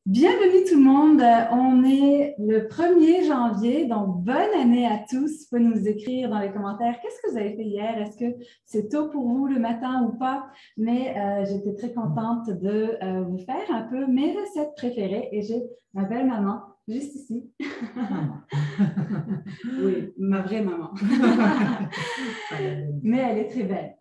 Bienvenue tout le monde. On est le 1er janvier, donc bonne année à tous. Vous pouvez nous écrire dans les commentaires qu'est-ce que vous avez fait hier. Est-ce que c'est tôt pour vous le matin ou pas? Mais j'étais très contente de vous faire un peu mes recettes préférées et j'ai ma belle maman juste ici. Oui, ma vraie maman. Mais elle est très belle.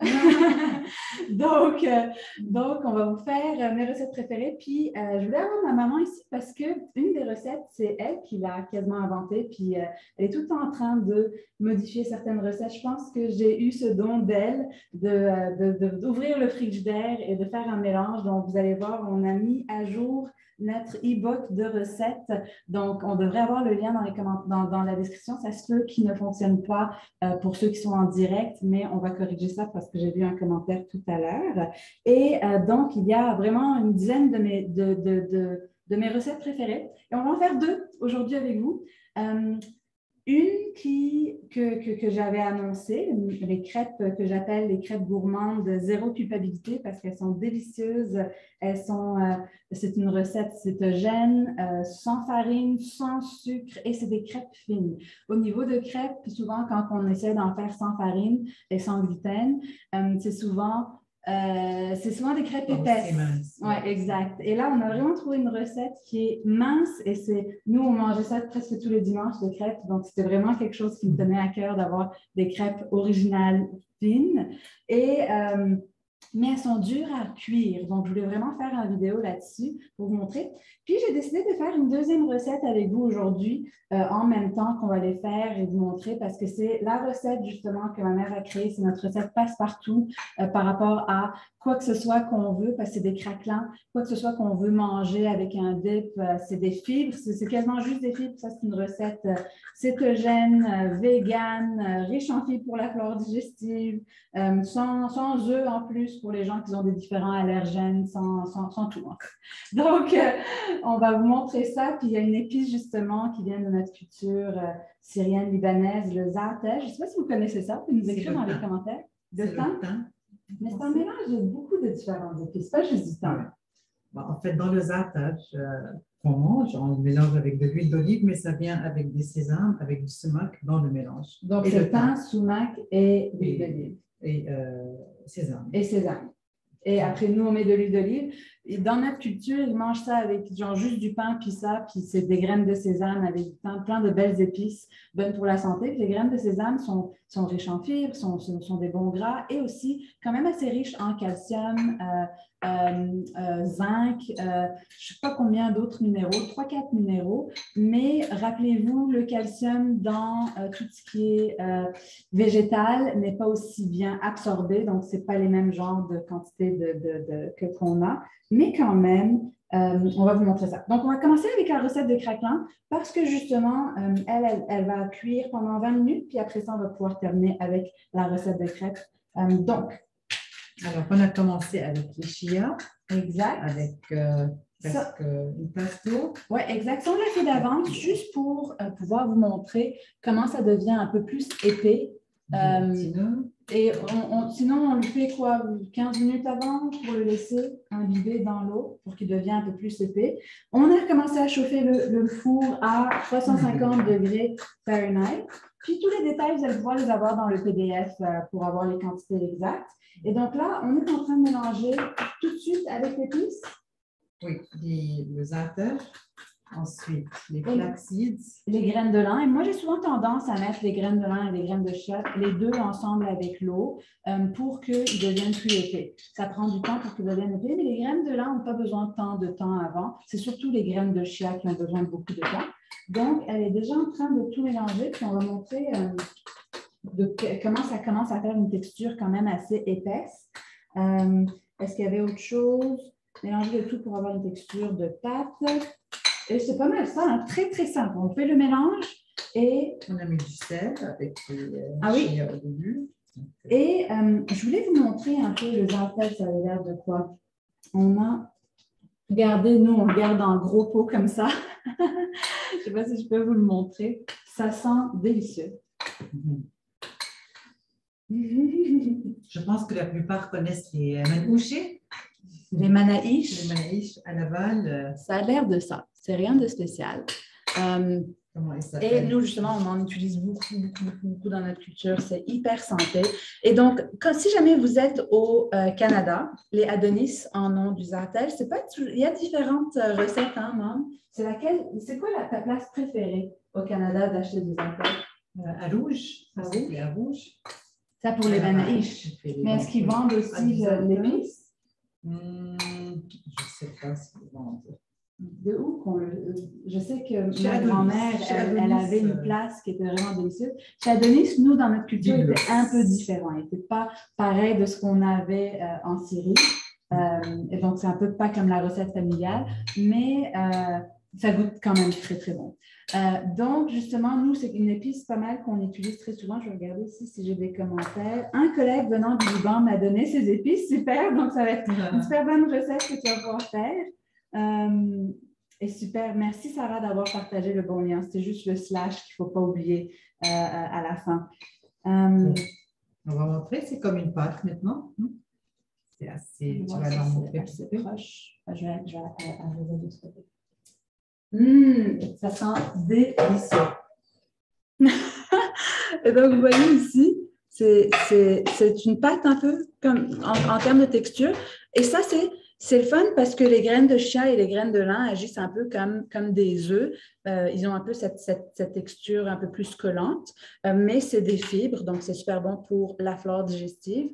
donc, on va vous faire mes recettes préférées. Puis, je voulais avoir ma maman ici parce qu'une des recettes, c'est elle qui l'a quasiment inventée. Puis, elle est tout le temps en train de modifier certaines recettes. Je pense que j'ai eu ce don d'elle d'ouvrir le frigidaire et de faire un mélange. Donc, vous allez voir, on a mis à jour notre e-book de recettes. Donc, on devrait avoir le lien dans la description. Ça se peut qu'il ne fonctionne pas pour ceux qui sont en direct, mais on va corriger ça parce que j'ai vu un commentaire tout à l'heure. Et donc, il y a vraiment une dizaine de mes recettes préférées. Et on va en faire deux aujourd'hui avec vous. Une que j'avais annoncée, les crêpes que j'appelle les crêpes gourmandes zéro culpabilité parce qu'elles sont délicieuses. C'est une recette cétogène, sans farine, sans sucre et c'est des crêpes fines. Au niveau de crêpes, souvent quand on essaie d'en faire sans farine et sans gluten, c'est souvent des crêpes épaisses. Oui, exact. Et là, on a vraiment trouvé une recette qui est mince et nous, on mangeait ça presque tous les dimanches, les crêpes. Donc, c'était vraiment quelque chose qui me tenait à cœur d'avoir des crêpes originales fines. Mais elles sont dures à cuire. Donc, je voulais vraiment faire une vidéo là-dessus pour vous montrer. Puis, j'ai décidé de faire une deuxième recette avec vous aujourd'hui en même temps qu'on va les faire et vous montrer parce que c'est la recette justement que ma mère a créée. C'est notre recette passe-partout par rapport à quoi que ce soit qu'on veut, parce que c'est des craquelins, quoi que ce soit qu'on veut manger avec un dip, c'est des fibres, c'est quasiment juste des fibres. Ça, c'est une recette cétogène, vegan, riche en fibres pour la flore digestive, sans œufs en plus pour les gens qui ont des différents allergènes, sans tout. Donc, on va vous montrer ça. Puis, il y a une épice justement qui vient de notre culture syrienne, libanaise, le za'atar. Je ne sais pas si vous connaissez ça. Vous pouvez nous écrire dans les commentaires. Le thym. Mais c'est un mélange de beaucoup de différentes épices, pas juste du thym. Bon, en fait, dans le za'atar qu'on mange, on le mélange avec de l'huile d'olive, mais ça vient avec des sésames, avec du sumac dans le mélange. Donc, c'est thym, sumac et l'huile d'olive. Et sésame. Et sésame. Et après, nous, on met de l'huile d'olive. Et dans notre culture, ils mangent ça avec genre juste du pain, puis c'est des graines de sésame avec du pain, plein de belles épices, bonnes pour la santé. Puis les graines de sésame sont riches en fibres, sont des bons gras et aussi quand même assez riches en calcium, zinc, je ne sais pas combien d'autres minéraux, 3-4 minéraux. Mais rappelez-vous, le calcium dans tout ce qui est végétal n'est pas aussi bien absorbé, donc ce n'est pas les mêmes genres de quantités qu'on a. Mais quand même, on va vous montrer ça. Donc, on va commencer avec la recette de craquelin parce que justement, elle va cuire pendant 20 minutes, puis après ça, on va pouvoir terminer avec la recette de crêpes. Alors, on a commencé avec les chia. Exact. Avec presque une tasse d'eau. Oui, exact. Ça, on l'a fait d'avance juste pour pouvoir vous montrer comment ça devient un peu plus épais. Et sinon, on le fait quoi, 15 minutes avant pour le laisser imbiber dans l'eau pour qu'il devienne un peu plus épais. On a commencé à chauffer le four à 350 degrés Fahrenheit. Puis tous les détails, vous allez pouvoir les avoir dans le PDF pour avoir les quantités exactes. Et donc là, on est en train de mélanger tout de suite avec l'épice. Oui, le za'atar. Ensuite, les flaxseeds. Les graines de lin. Et moi, j'ai souvent tendance à mettre les graines de lin et les graines de chia, les deux ensemble avec l'eau pour qu'ils deviennent plus épais. Ça prend du temps pour qu'ils deviennent épais, mais les graines de lin n'ont pas besoin de tant de temps avant. C'est surtout les graines de chia qui ont besoin de beaucoup de temps. Donc, elle est déjà en train de tout mélanger, puis on va montrer comment ça commence à faire une texture quand même assez épaisse. Est-ce qu'il y avait autre chose? Mélanger le tout pour avoir une texture de pâte. Et c'est pas mal ça, hein? Très, très simple. On fait le mélange et... On a mis du sel avec les chia au début. Et je voulais vous montrer un peu le za'atar, ça a l'air de quoi. Regardez, nous, on regarde en gros pot comme ça. Je ne sais pas si je peux vous le montrer. Ça sent délicieux. Je pense que la plupart connaissent les manouchés. Les manaïches. Les manaïches à Laval. Ça a l'air de ça. C'est rien de spécial. Comment ils Et s'appellent? nous, justement, on en utilise beaucoup dans notre culture. C'est hyper santé. Et donc, si jamais vous êtes au Canada, les Adonis en ont du zartel. C'est pas il y a différentes recettes, hein, maman. C'est quoi ta place préférée au Canada d'acheter du zartel? À Rouge. À Ça, Rouge? c'est à Rouge. Ça pour les manaïches. Mais est-ce qu'ils vendent aussi l'épice? Je ne sais pas ce qu'ils vendent. De où je sais que Chez ma Adonis. grand-mère, Chez elle Adonis, avait une place qui était vraiment délicieuse. Chez Adonis, nous, dans notre culture, Biblos. était un peu différent. Il n'était pas pareil de ce qu'on avait en Syrie. Et donc, c'est un peu pas comme la recette familiale, mais ça goûte quand même très, très bon. Donc, justement, nous, c'est une épice pas mal qu'on utilise très souvent. Je vais regarder ici si j'ai des commentaires. Un collègue venant du Liban m'a donné ces épices. Super! Donc, ça va être une super bonne recette que tu vas pouvoir faire. Et super, merci Sarah d'avoir partagé le bon lien. C'était juste le slash qu'il ne faut pas oublier à la fin. On va montrer, c'est comme une pâte maintenant. C'est assez, tu vas leur montrer. C'est assez proche. Je vais arriver de ce côté. Ça sent délicieux. Et donc, vous voyez ici, c'est une pâte un peu comme en termes de texture. Et ça, c'est le fun parce que les graines de chia et les graines de lin agissent un peu comme des œufs. Ils ont un peu cette texture un peu plus collante, mais c'est des fibres, donc c'est super bon pour la flore digestive.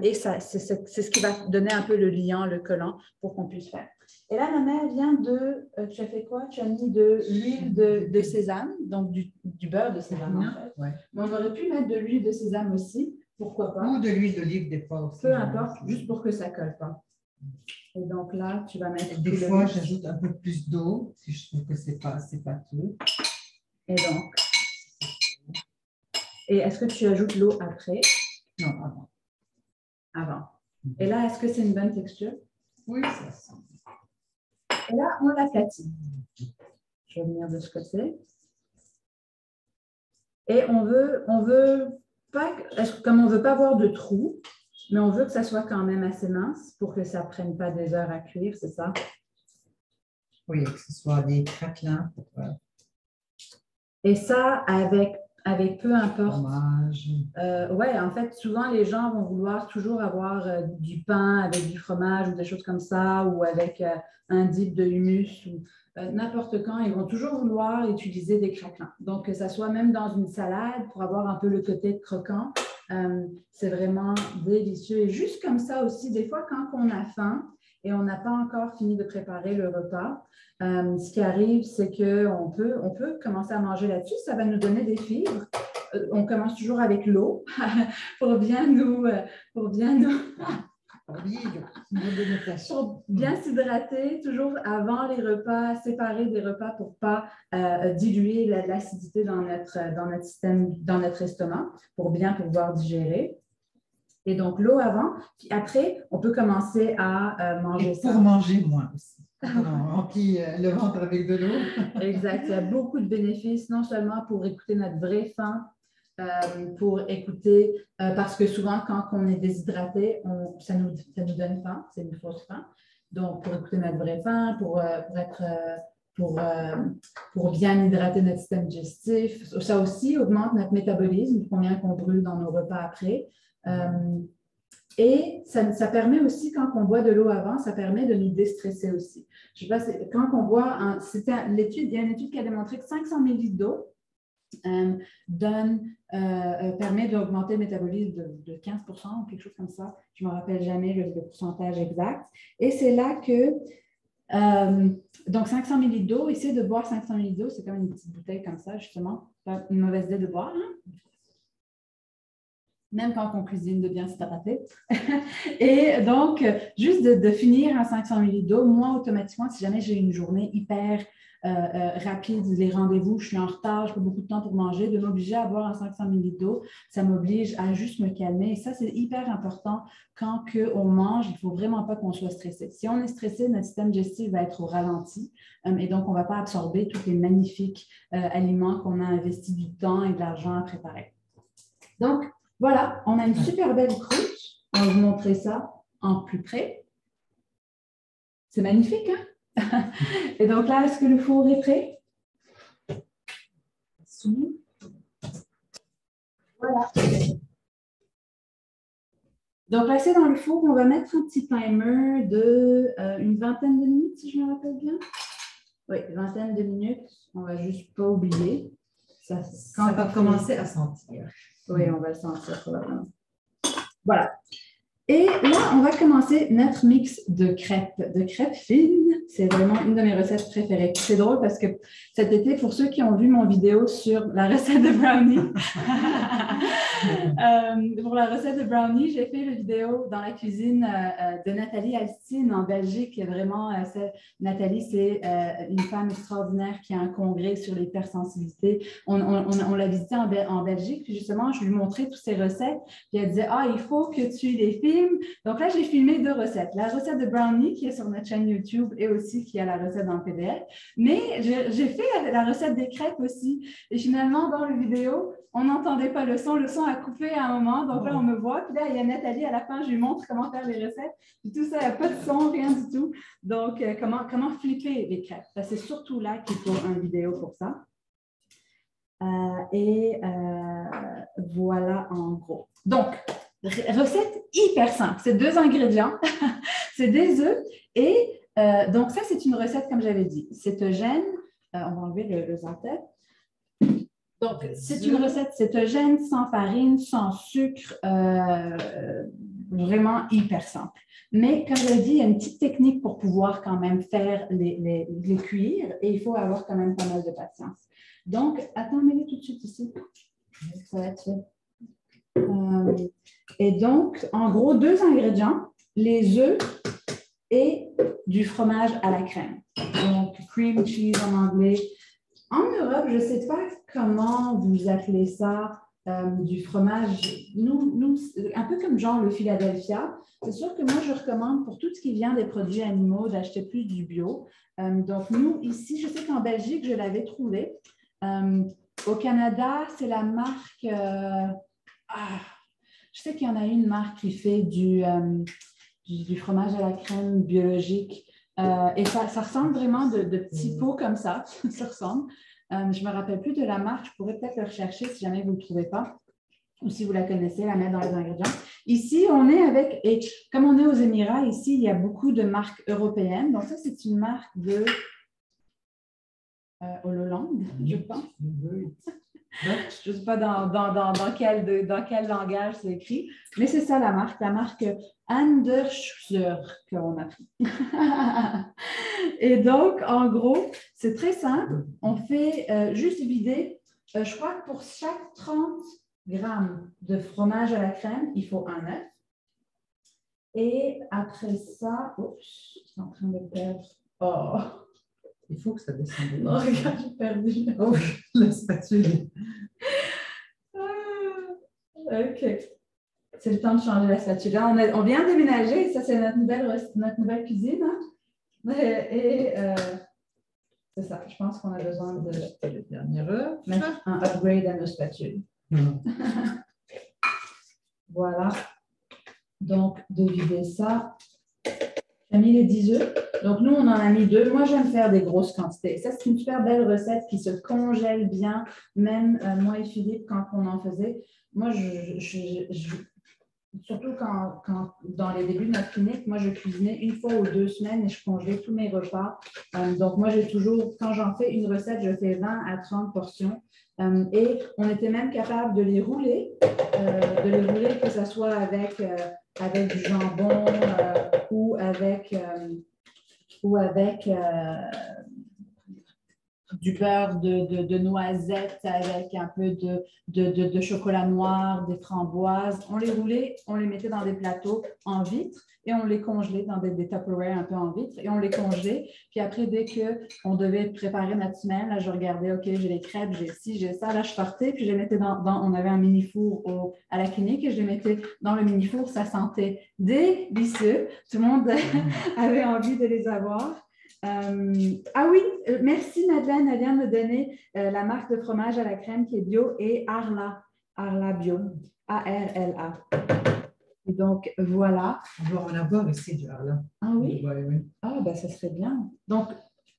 Et c'est ce qui va donner un peu le liant, le collant pour qu'on puisse faire. Et là, ma mère vient tu as fait quoi? Tu as mis de l'huile de sésame, donc du beurre de sésame en fait. Ouais. Mais on aurait pu mettre de l'huile de sésame aussi, pourquoi pas? Ou de l'huile d'olive des fois aussi. Peu importe, juste pour que ça ne colle pas. Et donc là, tu vas mettre. Des fois, j'ajoute un peu plus d'eau si je trouve que c'est pas tout. Et donc. Et est-ce que tu ajoutes l'eau après? Non, avant. Avant. Et là, est-ce que c'est une bonne texture? Oui, ça sent. Et là, on l'aplatit. Je vais venir de ce côté. Et on veut pas, comme on ne veut pas avoir de trous, mais on veut que ça soit quand même assez mince pour que ça ne prenne pas des heures à cuire, c'est ça? Oui, que ce soit des craquelins. Et ça, avec peu importe. Fromage. Oui, en fait, souvent, les gens vont vouloir toujours avoir du pain avec du fromage ou des choses comme ça, ou avec un dip de hummus, ou n'importe quand. Ils vont toujours vouloir utiliser des craquelins. Donc, que ça soit même dans une salade pour avoir un peu le côté croquant, c'est vraiment délicieux. Et juste comme ça aussi, des fois, quand on a faim et on n'a pas encore fini de préparer le repas, ce qui arrive, c'est qu'on peut commencer à manger là-dessus. Ça va nous donner des fibres. On commence toujours avec l'eau pour bien s'hydrater, toujours avant les repas, séparer des repas pour ne pas diluer l'acidité dans notre système, dans notre estomac, pour bien pouvoir digérer. Et donc, l'eau avant, puis après, on peut commencer à manger ça. Pour manger moins aussi. On remplit le ventre avec de l'eau. Exact. Il y a beaucoup de bénéfices, non seulement pour écouter notre vraie faim, pour écouter, parce que souvent, quand on est déshydraté, ça nous donne faim, c'est une fausse faim. Donc, pour écouter notre vraie faim, pour bien hydrater notre système digestif, ça aussi augmente notre métabolisme, combien qu'on brûle dans nos repas après. Et ça permet aussi, quand on boit de l'eau avant, ça permet de nous déstresser aussi. Je sais pas, quand on boit, il y a une étude qui a démontré que 500 ml d'eau permet d'augmenter le métabolisme de 15% ou quelque chose comme ça. Je ne me rappelle jamais le pourcentage exact. Et c'est là que, donc 500 ml d'eau, essayer de boire 500 ml d'eau, c'est comme une petite bouteille comme ça, justement. Pas une mauvaise idée de boire, hein? Même quand on cuisine, de bien s'hydrater. Et donc, juste de finir à 500 ml d'eau, moi, automatiquement, si jamais j'ai une journée hyper rapide, les rendez-vous, je suis en retard, je n'ai pas beaucoup de temps pour manger, de m'obliger à boire un 500 ml d'eau, ça m'oblige à juste me calmer. Et ça, c'est hyper important quand on mange. Il ne faut vraiment pas qu'on soit stressé. Si on est stressé, notre système digestif va être au ralenti et donc, on ne va pas absorber tous les magnifiques aliments qu'on a investi du temps et de l'argent à préparer. Donc, voilà, on a une super belle croûte. On va vous montrer ça en plus près. C'est magnifique, hein? Et donc là, est-ce que le four est prêt? Voilà. Donc là, c'est dans le four. On va mettre un petit timer de une vingtaine de minutes, si je me rappelle bien. Oui, vingtaine de minutes. On ne va juste pas oublier. Quand ça va commencer à sentir. Oui, on va le sentir probablement. Voilà. Et là, on va commencer notre mix de crêpes fines. C'est vraiment une de mes recettes préférées. C'est drôle parce que cet été, pour ceux qui ont vu mon vidéo sur la recette de brownie, pour la recette de brownie, j'ai fait une vidéo dans la cuisine de Nathalie Alstine en Belgique. Vraiment, Nathalie, c'est une femme extraordinaire qui a un congrès sur l'hypersensibilité. On l'a visité en Belgique, puis justement, je lui montrais toutes ses recettes. Puis elle disait, il faut que tu les filmes. Donc là, j'ai filmé 2 recettes. La recette de brownie qui est sur notre chaîne YouTube et aussi qui a la recette dans le PDF. Mais j'ai fait la recette des crêpes aussi. Et finalement, dans la vidéo, on n'entendait pas le son. Le son a coupé à un moment. Donc là, on me voit. Puis là, il y a Nathalie à la fin. Je lui montre comment faire les recettes. Puis tout ça, il n'y a pas de son, rien du tout. Donc, comment flipper les crêpes. C'est surtout là qu'il faut une vidéo pour ça. Voilà en gros. Donc, recette hyper simple. C'est 2 ingrédients. C'est des œufs. Et donc, ça, c'est une recette, comme j'avais dit, cétogène. On va enlever le zantet. Donc, c'est une recette cétogène, sans farine, sans sucre, vraiment hyper simple. Mais comme je l'ai dit, il y a une petite technique pour pouvoir quand même faire les cuire et il faut avoir quand même pas mal de patience. Donc, attends, mets-les tout de suite ici. Ça va être fait. Et donc, en gros, 2 ingrédients, les œufs et du fromage à la crème. Donc, cream cheese en anglais. En Europe, je ne sais pas comment vous appelez ça, du fromage. Nous, un peu comme genre le Philadelphia. C'est sûr que moi, je recommande pour tout ce qui vient des produits animaux d'acheter plus du bio. Donc, nous, ici, je sais qu'en Belgique, je l'avais trouvé. Au Canada, c'est la marque... je sais qu'il y en a une marque qui fait du fromage à la crème biologique. Et ça ressemble vraiment de petits pots comme ça. Ça ressemble. Je ne me rappelle plus de la marque. Je pourrais peut-être le rechercher si jamais vous ne le trouvez pas. Ou si vous la connaissez, la mettre dans les ingrédients. Ici, on est avec... Et comme on est aux Émirats, ici, il y a beaucoup de marques européennes. Donc ça, c'est une marque de... Hollande, je pense. Je ne sais pas dans quel langage c'est écrit, mais c'est ça la marque Anderscher qu'on a pris. Et donc, en gros, c'est très simple. On fait juste vider, je crois que pour chaque 30 grammes de fromage à la crème, il faut un œuf. Et après ça, oups, je suis en train de perdre. Oh! Il faut que ça descende. Non, regarde, j'ai perdu. Oh, la spatule. OK. C'est le temps de changer la spatule. Là, on vient de déménager. Ça, c'est notre nouvelle cuisine. Hein? Et c'est ça. Je pense qu'on a besoin de mettre un upgrade à nos spatules. Voilà. Donc, de vider ça. J'ai mis les 10 œufs. Donc, nous, on en a mis 2. Moi, j'aime faire des grosses quantités. Ça, c'est une super belle recette qui se congèle bien. Même moi et Philippe, quand on en faisait. Moi, surtout quand dans les débuts de notre clinique, moi, je cuisinais 1 fois ou 2 semaines et je congelais tous mes repas. Donc, moi, j'ai toujours, quand j'en fais une recette, je fais 20 à 30 portions. Et on était même capable de les rouler, que ce soit avec du jambon ou avec du beurre de noisettes avec un peu de chocolat noir, des framboises. On les roulait, on les mettait dans des plateaux en vitre et on les congelait dans des Tupperware un peu en vitre et on les congelait. Puis après, dès qu'on devait préparer notre semaine, là, je regardais, OK, j'ai les crêpes, j'ai ci, j'ai ça. Là, je partais, puis je les mettais on avait un mini-four à la clinique et je les mettais dans le mini-four. Ça sentait délicieux. Tout le monde avait envie de les avoir. Merci Madeleine. Elle vient de me donner la marque de fromage à la crème qui est bio et Arla Bio. A-R-L-A. Et donc, voilà. On va en avoir ici du harla. Ah oui? Ouais, oui. Ah, ben, ça serait bien. Donc,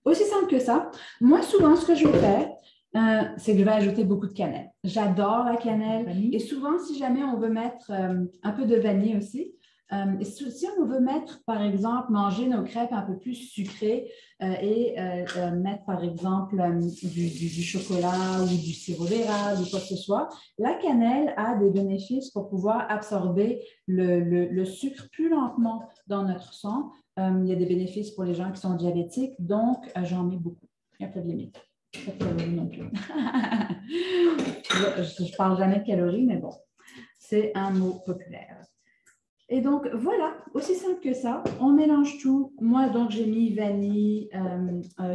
aussi simple que ça. Moi, souvent, ce que je vais faire, c'est que je vais ajouter beaucoup de cannelle. J'adore la cannelle. Vanille. Et souvent, si jamais on veut mettre un peu de vanille aussi, et si on veut mettre, par exemple, manger nos crêpes un peu plus sucrées et mettre, par exemple, du chocolat ou du sirop d'érable ou quoi que ce soit, la cannelle a des bénéfices pour pouvoir absorber le sucre plus lentement dans notre sang. Il y a des bénéfices pour les gens qui sont diabétiques, donc j'en mets beaucoup. Il n'y a pas de limite. Pas de calories non plus. Je ne parle jamais de calories, mais bon, c'est un mot populaire. Et donc, voilà, aussi simple que ça. On mélange tout. Moi, donc, j'ai mis vanille,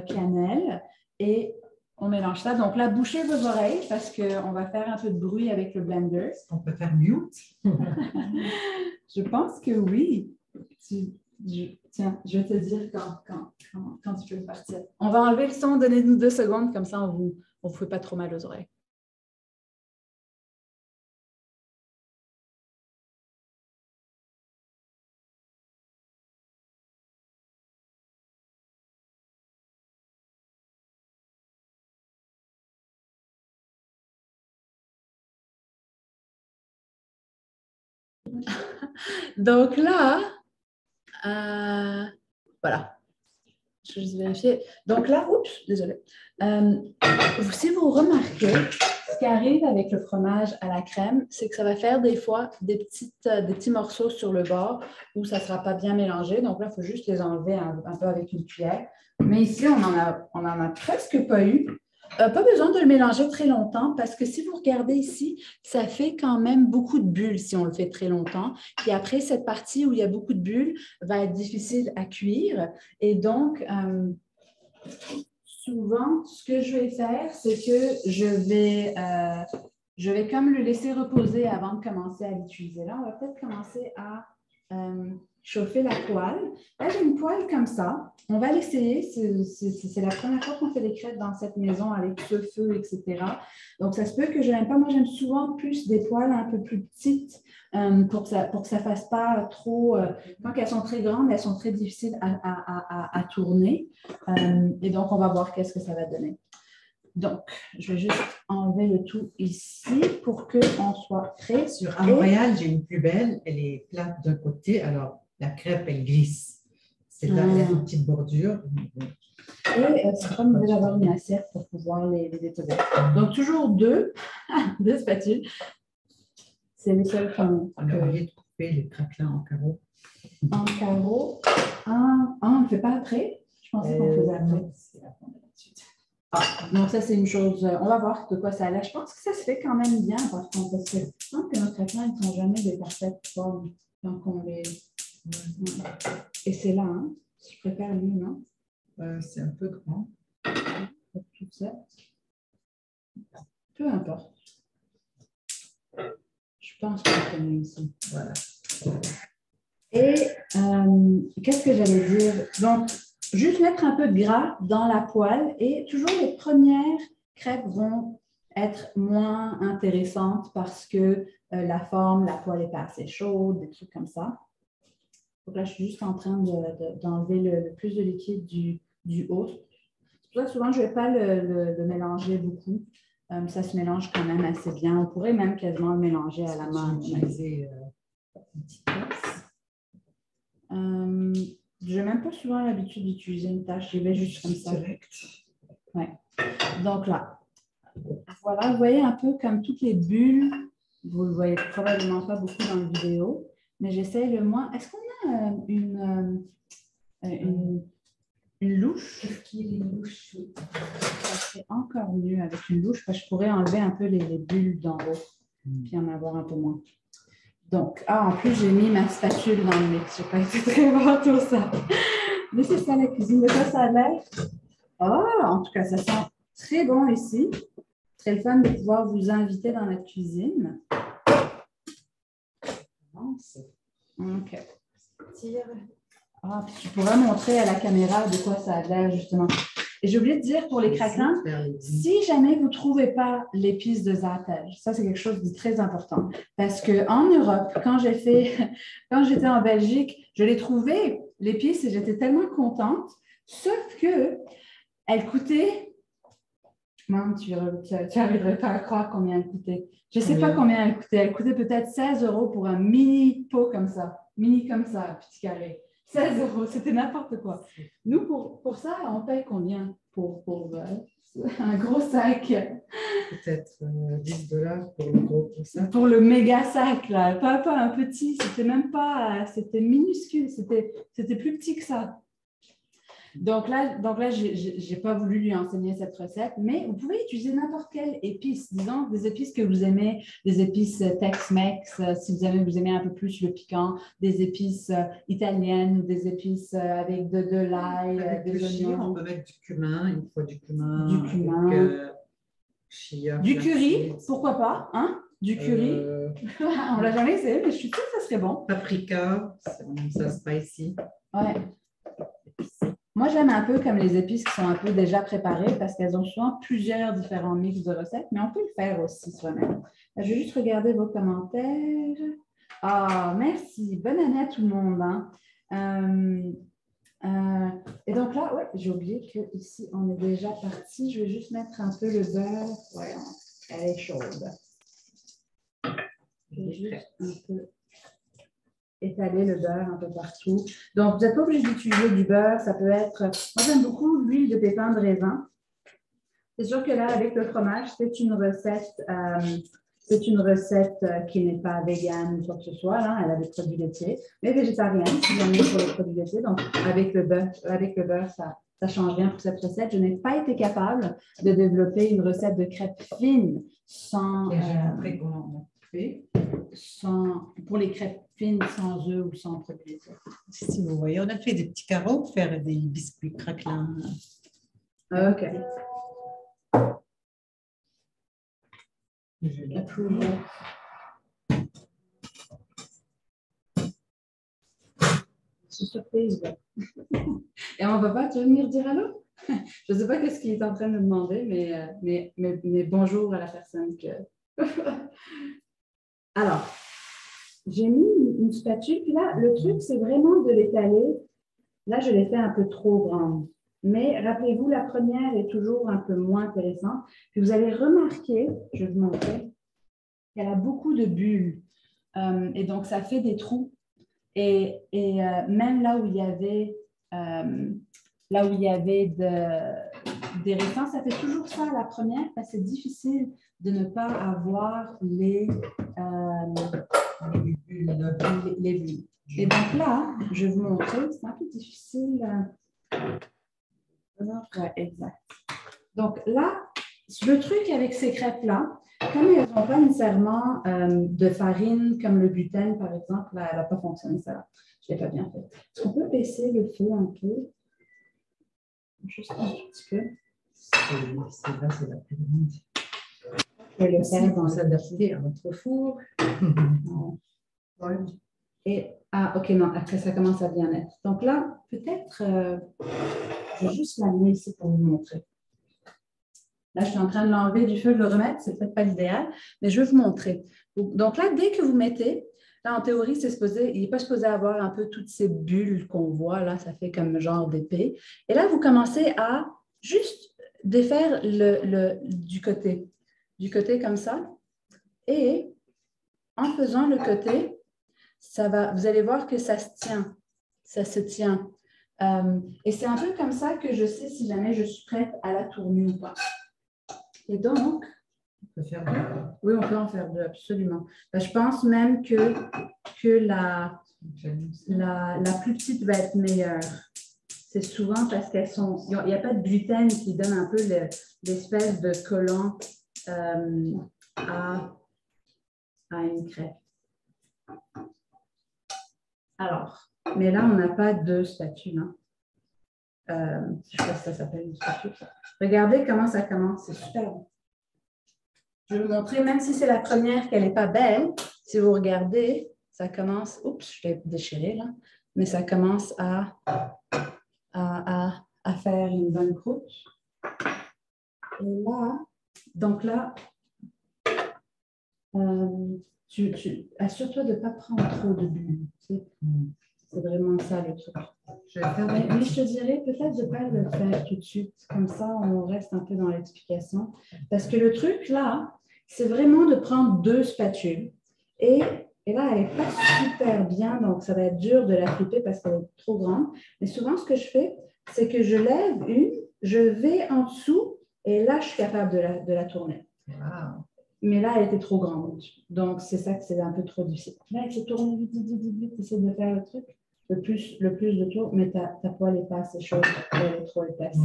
cannelle et on mélange ça. Donc, là, bouchez vos oreilles parce qu'on va faire un peu de bruit avec le blender. On peut faire mute. Je pense que oui. Tiens, je vais te dire quand tu peux partir. On va enlever le son, donnez-nous 2 secondes, comme ça, on vous fait pas trop mal aux oreilles. Donc là, voilà. Je vais juste vérifier. Donc là, oups, désolé. Si vous remarquez, ce qui arrive avec le fromage à la crème, c'est que ça va faire des fois des petits morceaux sur le bord où ça ne sera pas bien mélangé. Donc là, il faut juste les enlever un peu avec une cuillère. Mais ici, on en a presque pas eu. Pas besoin de le mélanger très longtemps parce que si vous regardez ici, ça fait quand même beaucoup de bulles si on le fait très longtemps. Puis après, cette partie où il y a beaucoup de bulles va être difficile à cuire. Et donc, souvent, ce que je vais faire, c'est que je vais comme le laisser reposer avant de commencer à l'utiliser. Là, on va peut-être commencer à chauffer la poêle. Là, j'ai une poêle comme ça. On va l'essayer. C'est la première fois qu'on fait des crêpes dans cette maison avec ce feu, etc. Donc, ça se peut que je n'aime pas. Moi, j'aime souvent plus des poêles un peu plus petites pour que ça ne fasse pas trop… quand elles sont très grandes, elles sont très difficiles à tourner. Et donc, on va voir qu'est-ce que ça va donner. Donc, je vais juste enlever le tout ici pour qu'on soit prêt. Sur un royal, j'ai une plus belle. Elle est plate d'un côté, alors la crêpe, elle glisse. C'est là, il y a une petite bordure. Et c'est pas mauvais d'avoir une assiette pour pouvoir les détourner. Donc, toujours deux spatules. C'est les seuls qu'on… On a oublié de couper les craquelins en carreaux. En carreaux. On ne le fait pas après? Je pensais qu'on le faisait après. C'est la fin de la suite. Donc ça, c'est une chose. On va voir de quoi ça a l'air. Je pense que ça se fait quand même bien, par contre, parce que je pense que nos craquelins, ils ne sont jamais des parfaites formes. Donc, on les… Et c'est là, hein? Je préfère lui, non? C'est un peu grand. Tout ça. Peu importe. Je pense qu'on le connaît ici. Voilà. Et qu'est-ce que j'allais dire? Donc, juste mettre un peu de gras dans la poêle et toujours les premières crêpes vont être moins intéressantes parce que la poêle n'est pas assez chaude, des trucs comme ça. Donc là, je suis juste en train d'enlever le plus de liquide du haut. C'est pour ça que souvent, je ne vais pas le mélanger beaucoup. Ça se mélange quand même assez bien. On pourrait même quasiment le mélanger à la main. Utiliser une petite tasse. Je n'ai même pas souvent l'habitude d'utiliser une tâche. J'y vais juste comme ça. Ouais. Donc là, voilà, vous voyez un peu comme toutes les bulles. Vous ne le voyez probablement pas beaucoup dans la vidéo, mais j'essaie le moins. Est-ce qu'on a une louche? Qu'est-ce qu'il y a une louche? Ça serait encore mieux avec une louche parce que je pourrais enlever un peu les bulles d'en haut puis en avoir un peu moins. Donc, en plus, j'ai mis ma spatule dans le mix. Je n'ai pas été très bonne pour ça. Mais c'est ça la cuisine. De quoi ça a l'air? En tout cas, ça sent très bon ici. Très le fun de pouvoir vous inviter dans notre cuisine. OK. Puis tu pourrais montrer à la caméra de quoi ça a l'air, justement. Et j'ai oublié de dire pour les craquelins, si jamais vous ne trouvez pas l'épice de za'ataj, ça c'est quelque chose de très important. Parce qu'en Europe, quand j'étais en Belgique, je l'ai trouvé, l'épice, et j'étais tellement contente, sauf que elle coûtait, non, tu n'arriverais pas à croire combien elle coûtait. Je ne sais pas combien elle coûtait. Elle coûtait peut-être 16 € pour un mini pot comme ça, petit carré. 16 €, c'était n'importe quoi. Nous, pour ça, on paye combien pour un gros sac? Peut-être 10 $ pour le gros sac. Pour le méga sac, là. Pas un petit, c'était même pas, c'était minuscule, c'était plus petit que ça. Donc là, je n'ai pas voulu lui enseigner cette recette, mais vous pouvez utiliser n'importe quelle épice, disons des épices que vous aimez, des épices Tex-Mex, si vous aimez un peu plus le piquant, des épices italiennes ou des épices avec de l'ail, des oignons. On peut mettre du cumin, il faut du cumin. Du cumin. Avec, chia, du curry, pourquoi pas, hein? Du curry. On l'a jamais essayé, mais je suis sûre que ça serait bon. Paprika, ça spicy. Ouais. Moi, j'aime un peu comme les épices qui sont un peu déjà préparées parce qu'elles ont souvent plusieurs différents mix de recettes, mais on peut le faire aussi soi-même. Je vais juste regarder vos commentaires. Ah, merci. Bonne année à tout le monde. Hein. Et donc là, ouais, j'ai oublié qu'ici, on est déjà parti. Je vais juste mettre un peu le beurre. Voyons, elle est chaude. Je vais juste un peu étaler le beurre un peu partout. Donc, vous n'êtes pas obligé d'utiliser du beurre. Ça peut être... Moi, j'aime beaucoup l'huile de pépins de raisin. C'est sûr que là, avec le fromage, c'est une recette qui n'est pas végane ou quoi que ce soit. Là. Elle a des produits laitiers, mais végétarienne, si jamais pour les produits laitiers. Donc, avec le beurre, ça change rien pour cette recette. Je n'ai pas été capable de développer une recette de crêpes fines sans... pour les crêpes fines sans œufs ou sans produits laitiers. Si vous voyez, on a fait des petits carreaux pour faire des biscuits craquelins. OK. Je suis surprise. Et on ne va pas venir dire allô? Je ne sais pas ce qu'il est en train de me demander, mais bonjour à la personne que... Alors, j'ai mis une spatule, puis là, le truc, c'est vraiment de l'étaler. Là, je l'ai fait un peu trop grande. Mais rappelez-vous, la première est toujours un peu moins intéressante. Puis vous allez remarquer, je vais vous montrer, qu'elle a beaucoup de bulles. Et donc, ça fait des trous. Et même là où il y avait, des restants, ça fait toujours ça à la première parce que c'est difficile de ne pas avoir les bulles. Et donc là, je vais vous montrer, c'est un peu difficile. Ouais, exact. Donc là, le truc avec ces crêpes-là, comme elles n'ont pas nécessairement de farine, comme le gluten, par exemple, là, elle n'a pas fonctionné, ça. Je ne l'ai pas bien fait. Est-ce qu'on peut baisser le feu un peu? Juste un petit peu. Là, c'est la plus grande. Et le faire dans s'adapter à notre four. Et, OK, non, après, ça commence à bien être. Donc là, peut-être, je vais juste l'amener ici pour vous montrer. Là, je suis en train de l'enlever du feu, de le remettre. C'est peut-être pas l'idéal, mais je vais vous montrer. Donc là, dès que vous mettez, là, en théorie, il n'est pas supposé avoir un peu toutes ces bulles qu'on voit. Là, ça fait comme genre d'épée. Et là, vous commencez à juste défaire du côté comme ça. Et en faisant le côté, vous allez voir que ça se tient. Ça se tient. Et c'est un peu comme ça que je sais si jamais je suis prête à la tourner ou pas. Et donc, on peut faire deux. Oui, on peut en faire deux, absolument. Je pense même que la plus petite va être meilleure. C'est souvent parce qu'elles sont... Il n'y a pas de gluten qui donne un peu l'espèce de collant à une crêpe. Alors, mais là, on n'a pas de spatule. Hein. Je ne sais pas si ça s'appelle une spatule. Regardez comment ça commence. C'est super bon. Je vais vous montrer, même si c'est la première qu'elle n'est pas belle, si vous regardez, ça commence... Oups, je l'ai déchiré là. Mais ça commence à à faire une bonne croûte. Et là, donc là, assure-toi de ne pas prendre trop de bulle. C'est vraiment ça le truc. Mais je te dirais peut-être de ne pas le faire tout de suite. Comme ça, on reste un peu dans l'explication. Parce que le truc là, c'est vraiment de prendre 2 spatules. Et là, elle n'est pas super bien, donc ça va être dur de la flipper parce qu'elle est trop grande. Mais souvent, ce que je fais, c'est que je lève une, je vais en dessous et là, je suis capable de la tourner. Wow. Mais là, elle était trop grande. Donc, c'est ça que c'est un peu trop difficile. Là, il faut tourner vite, vite, vite, vite, essayer de faire le truc le plus de tours, mais ta poêle n'est pas assez chaude, elle est trop épaisse.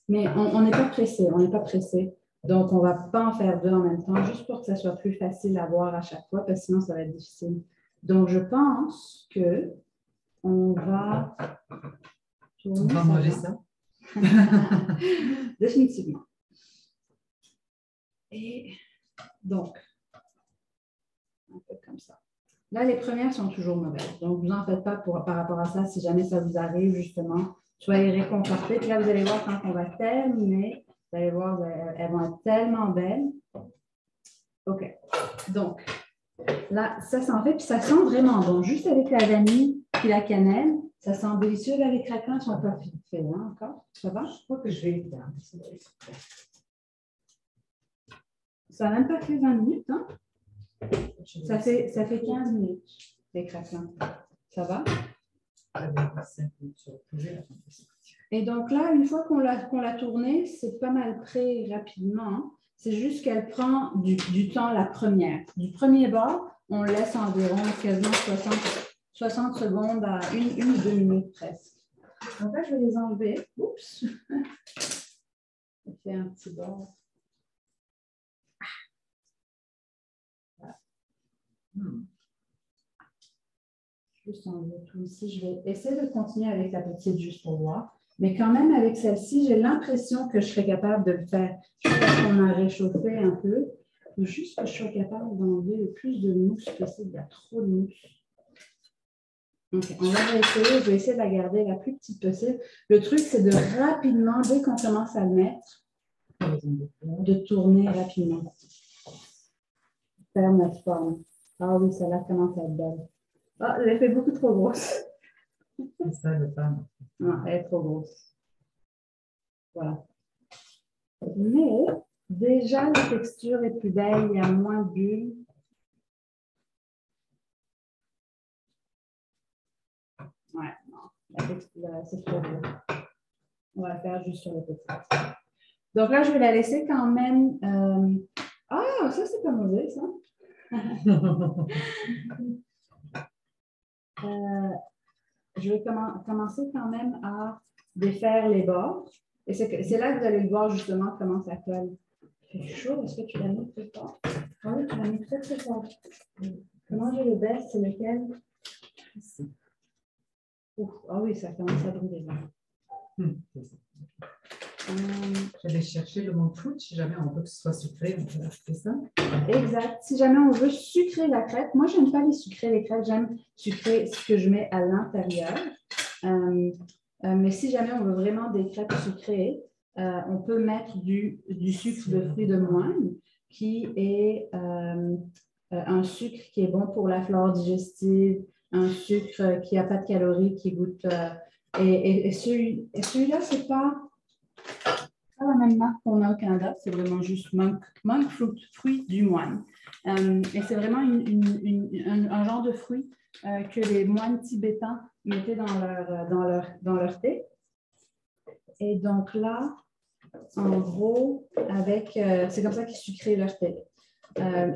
Mais on n'est pas pressé, on n'est pas pressé. Donc, on ne va pas en faire 2 en même temps, juste pour que ça soit plus facile à voir à chaque fois, parce que sinon, ça va être difficile. Donc, je pense qu'on va tourner on va manger ça. Définitivement. Et donc, un peu comme ça. Là, les premières sont toujours mauvaises. Donc, vous en faites pas par rapport à ça. Si jamais ça vous arrive, justement, soyez réconfortés. Puis là, vous allez voir quand on va terminer, vous allez voir, elles vont être tellement belles. OK. Donc, là, ça s'en fait. Puis ça sent vraiment bon. Juste avec la vanille et la cannelle, ça sent délicieux. Là, les craquants ne sont pas faits, hein, encore. Ça va? Je crois que je vais faire. Ça n'a même pas fait 20 minutes, hein? Ça fait 15 minutes, les craquants. Ça va? Et donc là, une fois qu'on l'a tournée, c'est pas mal prêt rapidement. C'est juste qu'elle prend du temps la première. Du premier bord, on laisse environ quasiment 60 secondes à 1 ou 2 minutes presque. Donc là, je vais les enlever. Oups! Je fais un petit bord. Juste enlever tout ici. Je vais essayer de continuer avec la petite juste pour voir. Mais quand même, avec celle-ci, j'ai l'impression que je serais capable de le faire. Je pense qu'on a réchauffé un peu. Il faut juste que je sois capable d'enlever le plus de mousse possible. Il y a trop de mousse. OK, on va essayer. Je vais essayer de la garder la plus petite possible. Le truc, c'est de rapidement, dès qu'on commence à le mettre, de tourner rapidement. Faire notre forme. Ah oui, celle-là commence à être belle. Ah, elle fait beaucoup trop grosse. C'est ça le pain. Non, elle est trop grosse. Voilà. Mais déjà, la texture est plus belle, il y a moins de bulles. Ouais, non, la texture, c'est trop beau. On va le faire juste sur le petit. Donc là, je vais la laisser quand même. Ah, ça, c'est pas mauvais, ça. Je vais commencer quand même à défaire les bords. Et c'est là que vous allez le voir justement comment ça colle. C'est chaud, est-ce que tu l'as mis très fort? Ah oui, tu l'as mis très très fort. Comment j'ai le best, c'est lequel? Ici. Ouf, ah oui, ça commence à brûler là. Je vais chercher le monk fruit si jamais on veut que ce soit sucré, on peut acheter ça. Exact. Si jamais on veut sucrer la crêpe, moi, je n'aime pas les sucrer les crêpes, j'aime sucrer ce que je mets à l'intérieur. Mais si jamais on veut vraiment des crêpes sucrées, on peut mettre du sucre de fruits de moine, qui est un sucre qui est bon pour la flore digestive, un sucre qui n'a pas de calories, qui goûte. Et celui-là, c'est pas la même marque qu'on a au Canada, c'est vraiment juste monk fruit, fruit du moine. Et c'est vraiment un genre de fruit que les moines tibétains mettaient dans leur thé. Et donc là, en gros, c'est comme ça qu'ils sucraient leur thé.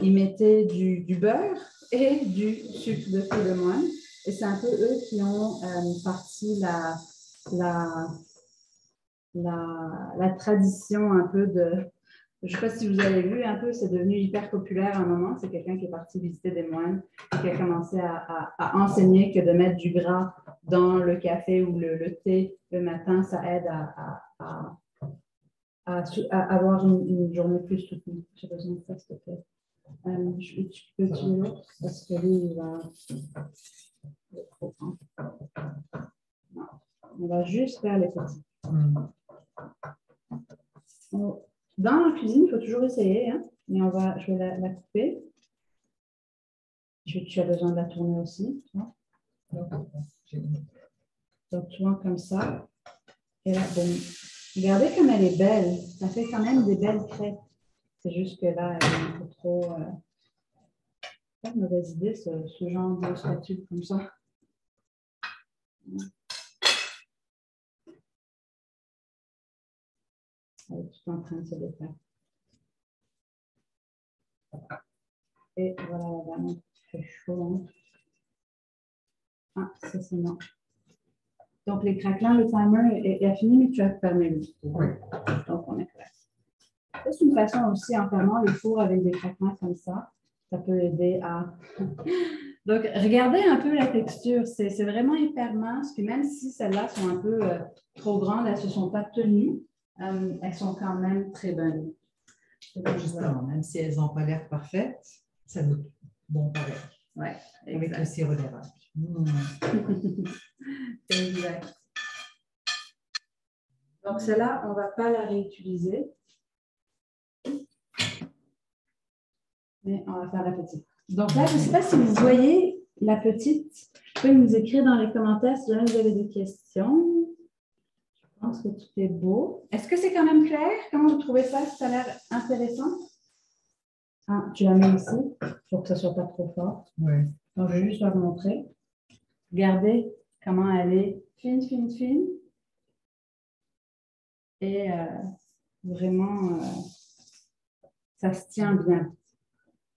Ils mettaient du beurre et du sucre de fruits de moine. Et c'est un peu eux qui ont parti la tradition un peu de... Je ne sais pas si vous avez vu un peu, c'est devenu hyper populaire à un moment. C'est quelqu'un qui est parti visiter des moines et qui a commencé à enseigner que de mettre du gras dans le café ou le thé le matin, ça aide à avoir une journée plus soutenue. J'ai besoin de ça, s'il te plaît. Tu peux tuer l'autre parce que lui, il va... Non. On va juste faire les petits. Mm. Dans la cuisine, il faut toujours essayer, hein, mais je vais la couper. Tu as besoin de la tourner aussi. Tu vois? Donc, tu vois comme ça. Et là, bon, regardez comme elle est belle. Ça fait quand même des belles crêpes. C'est juste que là, elle est un peu trop... pas une mauvaise idée, ce genre de spatule comme ça. Elle est tout en train de se défaire. Et voilà, vraiment, c'est chaud. Hein? Ah, ça c'est bon. Donc, les craquelins, le timer est fini, mais tu as fermé le four. Oui. Donc, on est prêt. C'est une façon aussi, en fermant les fours avec des craquelins comme ça peut aider à... Donc, regardez un peu la texture. C'est vraiment hyper mince. Puis même si celles-là sont un peu trop grandes, elles ne se sont pas tenues, elles sont quand même très bonnes. Justement, même si elles n'ont pas l'air parfaites, ça goûte bon pareil. Oui, avec le sirop d'érable. C'est exact. Donc, celle-là, on ne va pas la réutiliser. Mais on va faire la petite. Donc là, je ne sais pas si vous voyez la petite. Vous pouvez nous écrire dans les commentaires si jamais vous avez des questions. Je pense que tout est beau. Est-ce que c'est quand même clair? Comment vous trouvez ça? Ça a l'air intéressant? Ah, tu la mets ici pour que ça ne soit pas trop fort. Oui. Donc, je vais juste vous montrer. Regardez comment elle est fine, fine, fine. Et vraiment, ça se tient bien.